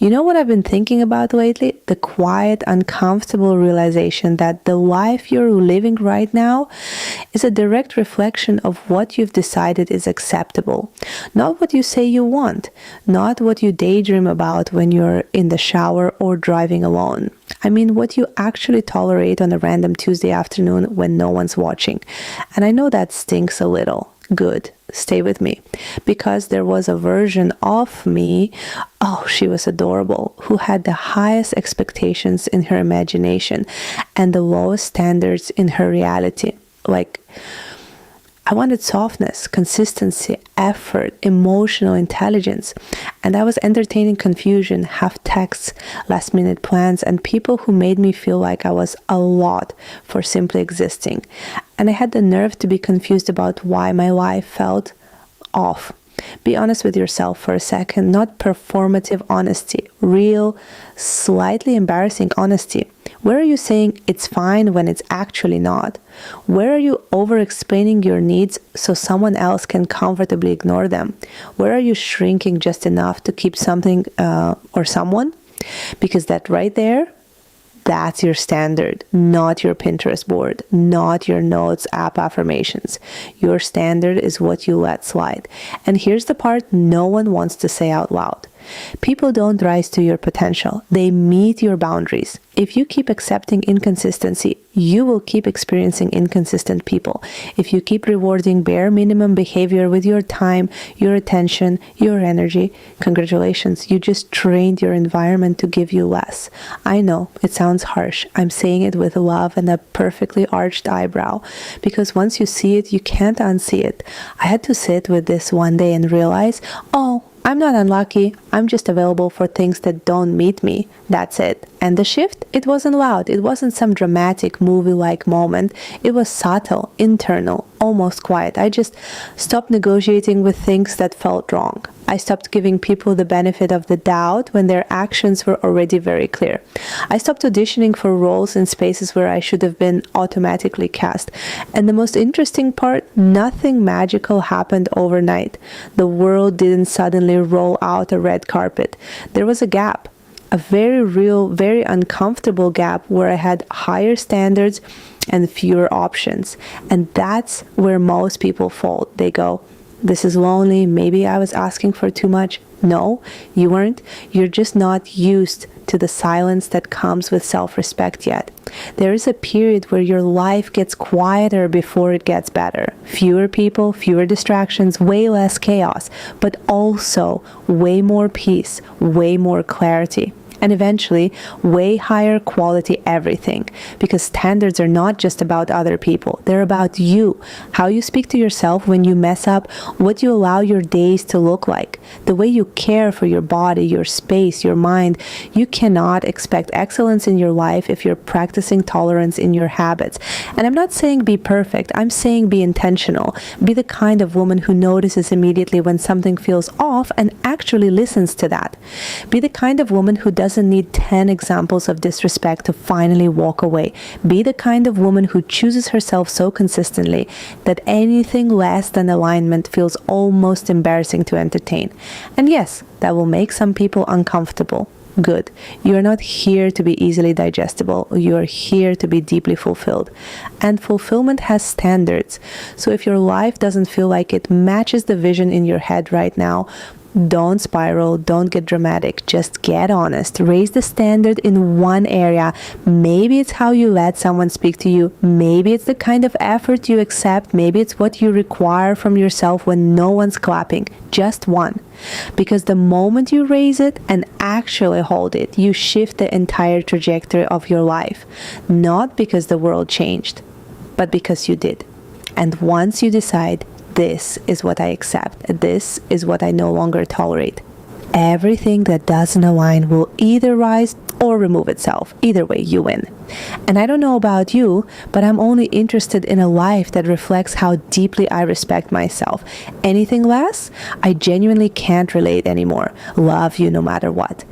You know what I've been thinking about lately? The quiet, uncomfortable realization that the life you're living right now is a direct reflection of what you've decided is acceptable. Not what you say you want, not what you daydream about when you're in the shower or driving alone. I mean, what you actually tolerate on a random Tuesday afternoon when no one's watching. And I know that stinks a little. Good. Stay with me. Because there was a version of me, oh, she was adorable, who had the highest expectations in her imagination and the lowest standards in her reality. Like, I wanted softness, consistency, effort, emotional intelligence, and I was entertaining confusion, half texts, last minute plans, and people who made me feel like I was a lot for simply existing. And I had the nerve to be confused about why my life felt off. Be honest with yourself for a second, not performative honesty, real, slightly embarrassing honesty. Where are you saying it's fine when it's actually not? Where are you over-explaining your needs so someone else can comfortably ignore them? Where are you shrinking just enough to keep something or someone? Because that right there, that's your standard, not your Pinterest board, not your notes app affirmations. Your standard is what you let slide. And here's the part no one wants to say out loud. People don't rise to your potential. They meet your boundaries. If you keep accepting inconsistency, you will keep experiencing inconsistent people. If you keep rewarding bare minimum behavior with your time, your attention, your energy, congratulations, you just trained your environment to give you less. I know, it sounds harsh. I'm saying it with love and a perfectly arched eyebrow, because once you see it, you can't unsee it. I had to sit with this one day and realize, oh, I'm not unlucky. I'm just available for things that don't meet me. That's it. And the shift, it wasn't loud. It wasn't some dramatic movie-like moment. It was subtle, internal, almost quiet. I just stopped negotiating with things that felt wrong. I stopped giving people the benefit of the doubt when their actions were already very clear. I stopped auditioning for roles in spaces where I should have been automatically cast. And the most interesting part, nothing magical happened overnight. The world didn't suddenly roll out a red carpet. There was a gap. A very real, very uncomfortable gap where I had higher standards and fewer options. And that's where most people fall. They go, this is lonely, maybe I was asking for too much. No, you weren't. You're just not used to the silence that comes with self-respect yet. There is a period where your life gets quieter before it gets better. Fewer people, fewer distractions, way less chaos, but also way more peace, way more clarity. And eventually, way higher quality everything. Because standards are not just about other people. They're about you. How you speak to yourself when you mess up, what you allow your days to look like, the way you care for your body, your space, your mind. You cannot expect excellence in your life if you're practicing tolerance in your habits. And I'm not saying be perfect. I'm saying be intentional. Be the kind of woman who notices immediately when something feels off and actually listens to that. Be the kind of woman who doesn't need 10 examples of disrespect to finally walk away. Be the kind of woman who chooses herself so consistently that anything less than alignment feels almost embarrassing to entertain. And yes, that will make some people uncomfortable. Good. You are not here to be easily digestible. You are here to be deeply fulfilled. And fulfillment has standards. So if your life doesn't feel like it matches the vision in your head right now, don't spiral, don't get dramatic, just get honest. Raise the standard in one area. Maybe it's how you let someone speak to you. Maybe it's the kind of effort you accept. Maybe it's what you require from yourself when no one's clapping. Just one. Because the moment you raise it and actually hold it, you shift the entire trajectory of your life. Not because the world changed, but because you did. And once you decide, this is what I accept, this is what I no longer tolerate, everything that doesn't align will either rise or remove itself. Either way, you win. And I don't know about you, but I'm only interested in a life that reflects how deeply I respect myself. Anything less, I genuinely can't relate anymore. Love you no matter what.